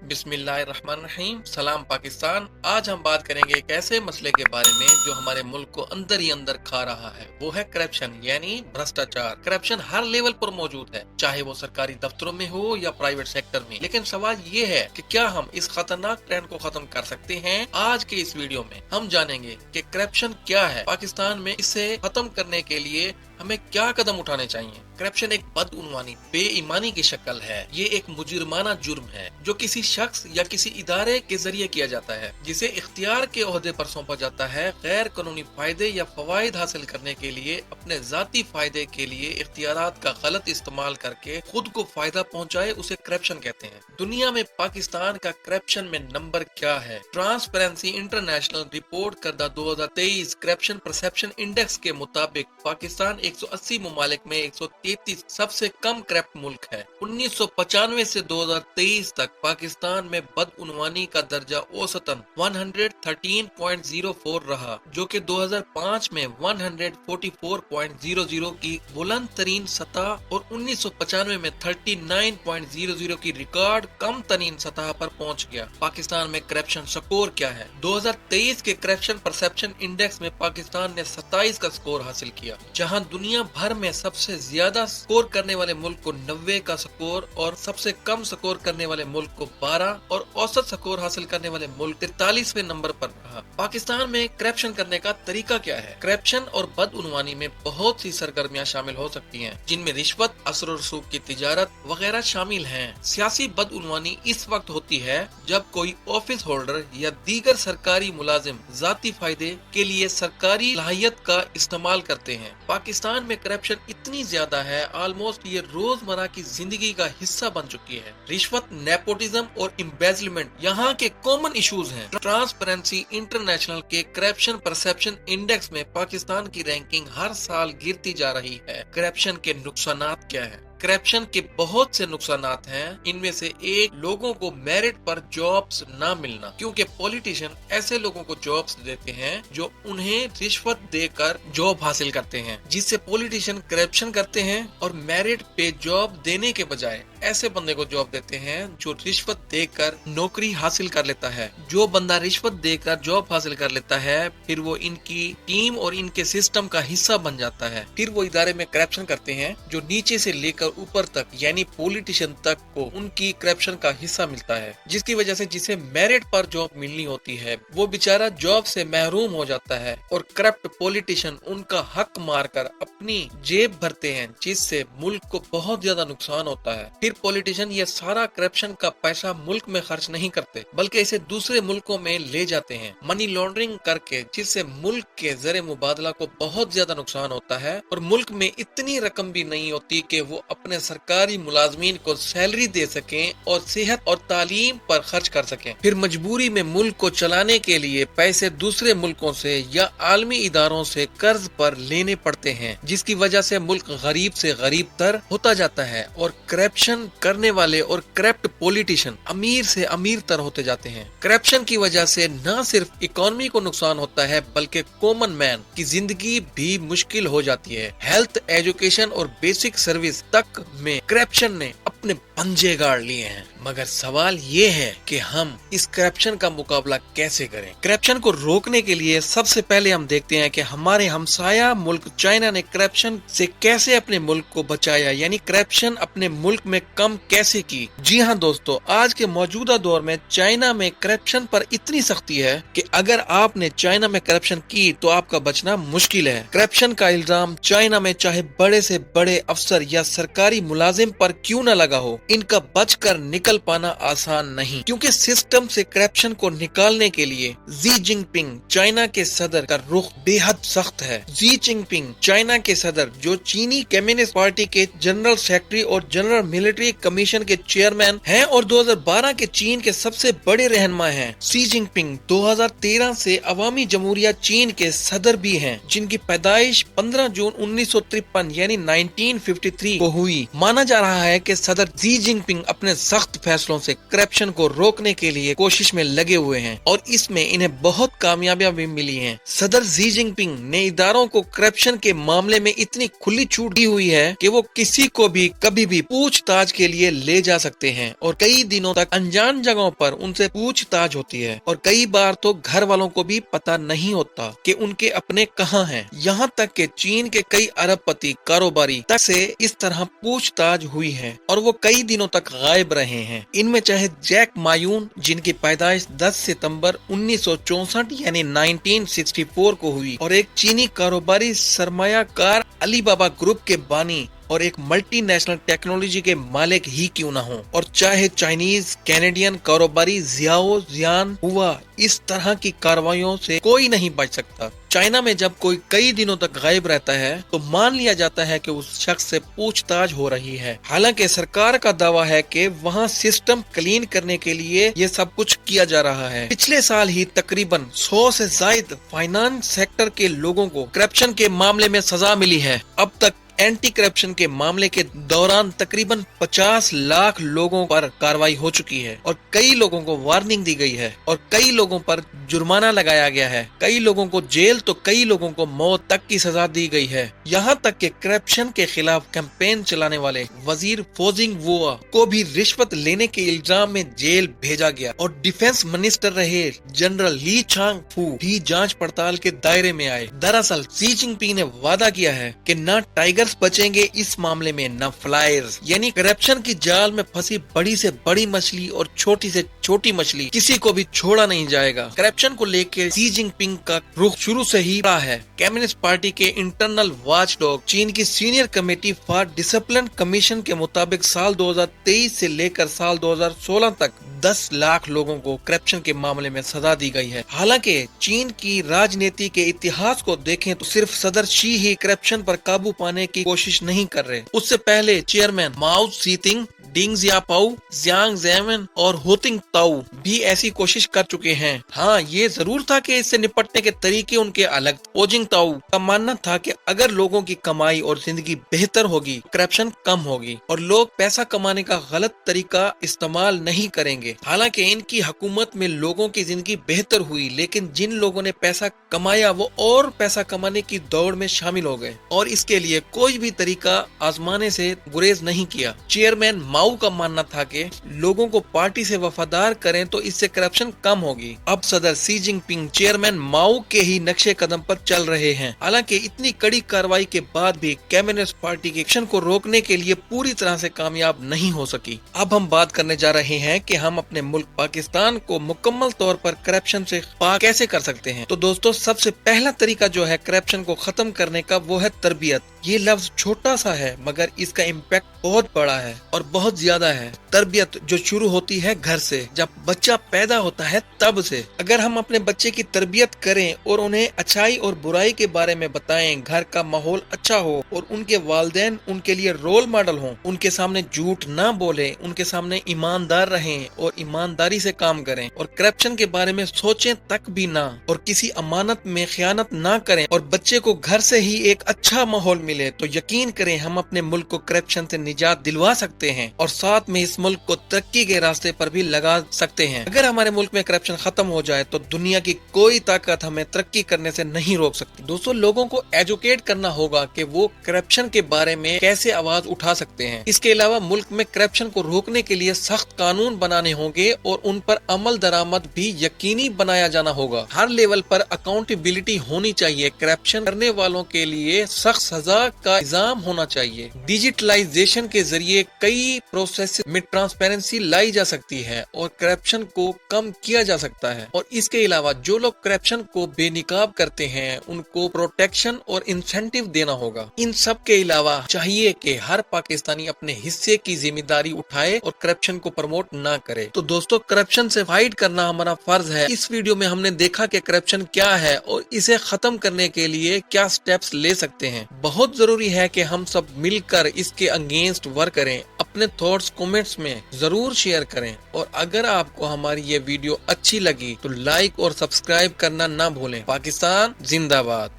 बिस्मिल्लाहिर्रहमानिर्रहीम। सलाम पाकिस्तान। आज हम बात करेंगे एक ऐसे मसले के बारे में जो हमारे मुल्क को अंदर ही अंदर खा रहा है। वो है करप्शन यानी भ्रष्टाचार। करप्शन हर लेवल पर मौजूद है, चाहे वो सरकारी दफ्तरों में हो या प्राइवेट सेक्टर में। लेकिन सवाल ये है कि क्या हम इस खतरनाक ट्रेंड को खत्म कर सकते हैं? आज के इस वीडियो में हम जानेंगे कि करप्शन क्या है, पाकिस्तान में इसे खत्म करने के लिए हमें क्या कदम उठाने चाहिए। करप्शन एक बदउनवानी, बेईमानी की शक्ल है। ये एक मुजरिमाना जुर्म है जो किसी शख्स या किसी इदारे के जरिए किया जाता है, जिसे इख्तियार के ओहदे पर सौंपा जाता है गैर कानूनी फायदे या फवाइद हासिल करने के लिए। अपने जाती फायदे के लिए इख्तियारात का गलत इस्तेमाल करके खुद को फायदा पहुंचाए, उसे करप्शन कहते हैं। दुनिया में पाकिस्तान का करप्शन में नंबर क्या है? ट्रांसपेरेंसी इंटरनेशनल रिपोर्ट करदा 2023 करप्शन परसेप्शन इंडेक्स के मुताबिक पाकिस्तान 180 ममालिक में 133 सबसे कम करप्ट मुल्क है। 1995 से 2023 तक पाकिस्तान में बदउनवानी का दर्जा औसतन 113.04 रहा, जो कि 2005 में 144.00 की बुलंद तरीन सतह और 1995 में 39.00 की रिकॉर्ड कम तरीन सतह पर पहुंच गया। पाकिस्तान में करप्शन स्कोर क्या है? 2023 के करप्शन परसेप्शन इंडेक्स में पाकिस्तान ने 27 का स्कोर हासिल किया, जहां दुनिया भर में सबसे ज्यादा स्कोर करने वाले मुल्क को 90 का स्कोर और सबसे कम स्कोर करने वाले मुल्क को 12 और औसत स्कोर हासिल करने वाले मुल्क 43वें नंबर पर रहा। पाकिस्तान में करप्शन करने का तरीका क्या है? करप्शन और बदउनवानी में बहुत सी सरगर्मियां शामिल हो सकती हैं, जिनमें रिश्वत, असर और रसूख की तिजारत वगैरह शामिल हैं। सियासी बदउनवानी इस वक्त होती है जब कोई ऑफिस होल्डर या दीगर सरकारी मुलाजिम जाती फायदे के लिए सरकारी सलाहियत का इस्तेमाल करते हैं। पाकिस्तान में करप्शन इतनी ज्यादा है, ऑलमोस्ट ये रोजमर्रा की जिंदगी का हिस्सा बन चुकी है। रिश्वत, नेपोटिज्म और एम्बेजलमेंट यहाँ के कॉमन इश्यूज हैं। ट्रांसपेरेंसी इंटरनेशनल के करप्शन परसेप्शन इंडेक्स में पाकिस्तान की रैंकिंग हर साल गिरती जा रही है। करप्शन के नुकसानात क्या है? करप्शन के बहुत से नुकसानात हैं। इनमें से एक, लोगों को मेरिट पर जॉब्स ना मिलना, क्योंकि पॉलिटिशियन ऐसे लोगों को जॉब्स देते हैं जो उन्हें रिश्वत देकर जॉब हासिल करते हैं, जिससे पॉलिटिशियन करप्शन करते हैं और मेरिट पे जॉब देने के बजाय ऐसे बंदे को जॉब देते हैं जो रिश्वत देकर नौकरी हासिल कर लेता है। जो बंदा रिश्वत देकर जॉब हासिल कर लेता है, फिर वो इनकी टीम और इनके सिस्टम का हिस्सा बन जाता है। फिर वो इदारे में करप्शन करते हैं जो नीचे से लेकर ऊपर तक यानी पॉलिटिशियन तक को उनकी करप्शन का हिस्सा मिलता है, जिसकी वजह से जिसे मेरिट पर जॉब मिलनी होती है वो बेचारा जॉब से महरूम हो जाता है और करप्ट पॉलिटिशियन उनका हक मारकर अपनी जेब भरते हैं, जिससे मुल्क को बहुत ज्यादा नुकसान होता है। फिर पॉलिटिशियन ये सारा करप्शन का पैसा मुल्क में खर्च नहीं करते, बल्कि इसे दूसरे मुल्कों में ले जाते हैं मनी लॉन्ड्रिंग करके, जिससे मुल्क के ज़र मुबादला को बहुत ज्यादा नुकसान होता है और मुल्क में इतनी रकम भी नहीं होती कि वो अपने सरकारी मुलाजमीन को सैलरी दे सकें और सेहत और तालीम पर खर्च कर सकें। फिर मजबूरी में मुल्क को चलाने के लिए पैसे दूसरे मुल्कों से या आलमी इदारों से कर्ज पर लेने पड़ते हैं, जिसकी वजह से मुल्क गरीब से गरीब तर होता जाता है और करप्शन करने वाले और करप्ट पॉलिटिशियन अमीर से अमीर तर होते जाते हैं। करप्शन की वजह से न सिर्फ इकोनॉमी को नुकसान होता है, बल्कि कॉमन मैन की जिंदगी भी मुश्किल हो जाती है। हेल्थ, एजुकेशन और बेसिक सर्विस तक में करप्शन ने अपने पंजे गाड़ लिए हैं। मगर सवाल ये है कि हम इस करप्शन का मुकाबला कैसे करें? करप्शन को रोकने के लिए सबसे पहले हम देखते हैं कि हमारे हमसाया मुल्क चाइना ने करप्शन से कैसे अपने मुल्क को बचाया, यानी करप्शन अपने मुल्क में कम कैसे की। जी हाँ दोस्तों, आज के मौजूदा दौर में चाइना में करप्शन पर इतनी सख्ती है कि अगर आपने चाइना में करप्शन की तो आपका बचना मुश्किल है। करप्शन का इल्जाम चाइना में चाहे बड़े से बड़े अफसर या सरकारी मुलाजिम पर क्यों न लगा हो, इनका बचकर निकल पाना आसान नहीं, क्योंकि सिस्टम से करप्शन को निकालने के लिए जी जिनपिंग चाइना के सदर का रुख बेहद सख्त है। जी जिनपिंग चाइना के सदर, जो चीनी कम्युनिस्ट पार्टी के जनरल सेक्रेटरी और जनरल मिलिट्री कमीशन के चेयरमैन हैं और 2012 के चीन के सबसे बड़े रहनुमा हैं। शी जिनपिंग 2013 से अवामी जमहूरिया चीन के सदर भी हैं, जिनकी पैदाइश 15 जून 1953 यानी 1953 को हुई। माना जा रहा है कि सदर सदर जी जिनपिंग अपने सख्त फैसलों से करप्शन को रोकने के लिए कोशिश में लगे हुए हैं और इसमें इन्हें बहुत कामयाबियां भी मिली हैं। सदर जी जिनपिंग ने इदारों को करप्शन के मामले में इतनी खुली छूट दी हुई है कि वो किसी को भी कभी भी पूछताछ के लिए ले जा सकते हैं और कई दिनों तक अनजान जगहों पर उनसे पूछताछ होती है और कई बार तो घर वालों को भी पता नहीं होता कि उनके अपने कहां हैं। यहाँ तक कि चीन के कई अरबपति कारोबारी तक से इस तरह पूछताछ हुई है और वो कई दिनों तक गायब रहे हैं। इनमें चाहे जैक मायून, जिनकी पैदाइश 10 सितंबर 1964 यानी 1964 को हुई और एक चीनी कारोबारी सरमायाकार अलीबाबा ग्रुप के बानी और एक मल्टीनेशनल टेक्नोलॉजी के मालिक ही क्यों ना हो, और चाहे चाइनीज कैनेडियन कारोबारी जियाओ जियान हुआ, इस तरह की कार्रवाइयों से कोई नहीं बच सकता। चाइना में जब कोई कई दिनों तक गायब रहता है तो मान लिया जाता है कि उस शख्स से पूछताछ हो रही है। हालांकि सरकार का दावा है कि वहां सिस्टम क्लीन करने के लिए ये सब कुछ किया जा रहा है। पिछले साल ही तकरीबन 100 से ज्यादा फाइनेंस सेक्टर के लोगों को करप्शन के मामले में सजा मिली है। अब तक एंटी करप्शन के मामले के दौरान तकरीबन 50 लाख लोगों पर कार्रवाई हो चुकी है और कई लोगों को वार्निंग दी गई है और कई लोगों पर जुर्माना लगाया गया है। कई लोगों को जेल तो कई लोगों को मौत तक की सजा दी गई है। यहाँ तक कि करप्शन के खिलाफ कैंपेन चलाने वाले वजीर फोजिंग वुआ को भी रिश्वत लेने के इल्जाम में जेल भेजा गया और डिफेंस मिनिस्टर रहे जनरल ली चांग फू भी जांच पड़ताल के दायरे में आए। दरअसल शी जिनपिंग ने वादा किया है कि न टाइगर बचेंगे इस मामले में, न फ्लायर्स, यानी करप्शन की जाल में फंसी बड़ी से बड़ी मछली और छोटी से छोटी मछली किसी को भी छोड़ा नहीं जाएगा। करप्शन को लेकर शी जिनपिंग का रुख शुरू से ही रहा है। कम्युनिस्ट पार्टी के इंटरनल वॉचडॉग चीन की senior committee for discipline commission के मुताबिक साल 2023 से लेकर साल 2016 तक 10 लाख लोगों को करप्शन के मामले में सजा दी गई है। हालांकि चीन की राजनीति के इतिहास को देखें तो सिर्फ सदर शी ही करप्शन पर काबू पाने की कोशिश नहीं कर रहे। उससे पहले चेयरमैन माओ त्से-तुंग, डिंग जियाओपाओ, जियांग ज़ेमिन और होतिंग ताओ भी ऐसी कोशिश कर चुके हैं। हाँ, ये जरूर था कि इससे निपटने के तरीके उनके अलग। ओजिंग ताओ का मानना था कि अगर लोगों की कमाई और जिंदगी बेहतर होगी, करप्शन कम होगी और लोग पैसा कमाने का गलत तरीका इस्तेमाल नहीं करेंगे। हालांकि इनकी हुकूमत में लोगों की जिंदगी बेहतर हुई, लेकिन जिन लोगों ने पैसा कमाया वो और पैसा कमाने की दौड़ में शामिल हो गए और इसके लिए कोई भी तरीका आजमाने से गुरेज नहीं किया। चेयरमैन माओ का मानना था कि लोगों को पार्टी से वफादार करें तो इससे करप्शन कम होगी। अब सदर शी जिनपिंग चेयरमैन माओ के ही नक्शे कदम पर चल रहे हैं। हालांकि इतनी कड़ी कार्रवाई के बाद भी कम्युनिस्ट पार्टी के एक्शन को रोकने के लिए पूरी तरह से कामयाब नहीं हो सकी। अब हम बात करने जा रहे हैं कि हम अपने मुल्क पाकिस्तान को मुकम्मल तौर पर करप्शन से पाक कैसे कर सकते हैं। तो दोस्तों, सबसे पहला तरीका जो है करप्शन को खत्म करने का वो है तरबियत। ये लफ्ज छोटा सा है मगर इसका इम्पैक्ट बहुत बड़ा है और बहुत ज्यादा है। तरबियत जो शुरू होती है घर से, जब बच्चा पैदा होता है तब से। अगर हम अपने बच्चे की तरबियत करें और उन्हें अच्छाई और बुराई के बारे में बताएं, घर का माहौल अच्छा हो और उनके वालिदैन उनके लिए रोल मॉडल हों, उनके सामने झूठ ना बोले, उनके सामने ईमानदार रहें और ईमानदारी से काम करें और करप्शन के बारे में सोचें तक भी ना और किसी अमानत में खयानत ना करें और बच्चे को घर से ही एक अच्छा माहौल मिले, तो यकीन करें हम अपने मुल्क को करप्शन से निजात दिलवा सकते हैं और साथ में इस मुल्क को तरक्की के रास्ते पर भी लगा सकते हैं। अगर हमारे मुल्क में करप्शन खत्म हो जाए तो दुनिया की कोई ताकत हमें तरक्की करने से नहीं रोक सकती। दोस्तों, लोगों को एजुकेट करना होगा कि वो करप्शन के बारे में कैसे आवाज उठा सकते हैं। इसके अलावा मुल्क में करप्शन को रोकने के लिए सख्त कानून बनाने होंगे और उन पर अमल दरामद भी यकीनी बनाया जाना होगा। हर लेवल पर अकाउंटेबिलिटी होनी चाहिए। करप्शन करने वालों के लिए सख्त सजा का इंतजाम होना चाहिए। डिजिटलाइजेशन के जरिए कई प्रोसेस में ट्रांसपेरेंसी लाई जा सकती है और करप्शन को कम किया जा सकता है। और इसके अलावा जो लोग करप्शन को बेनिकाब करते हैं उनको प्रोटेक्शन और इंसेंटिव देना होगा। इन सब के अलावा चाहिए कि हर पाकिस्तानी अपने हिस्से की जिम्मेदारी उठाए और करप्शन को प्रमोट ना करे। तो दोस्तों, करप्शन से फाइट करना हमारा फर्ज है। इस वीडियो में हमने देखा कि करप्शन क्या है और इसे खत्म करने के लिए क्या स्टेप्स ले सकते हैं। बहुत जरूरी है कि हम सब मिलकर इसके अगेंस्ट वर्क करें। अपने थॉट्स कमेंट्स में जरूर शेयर करें और अगर आपको हमारी ये वीडियो अच्छी लगी तो लाइक और सब्सक्राइब करना ना भूलें। पाकिस्तान जिंदाबाद।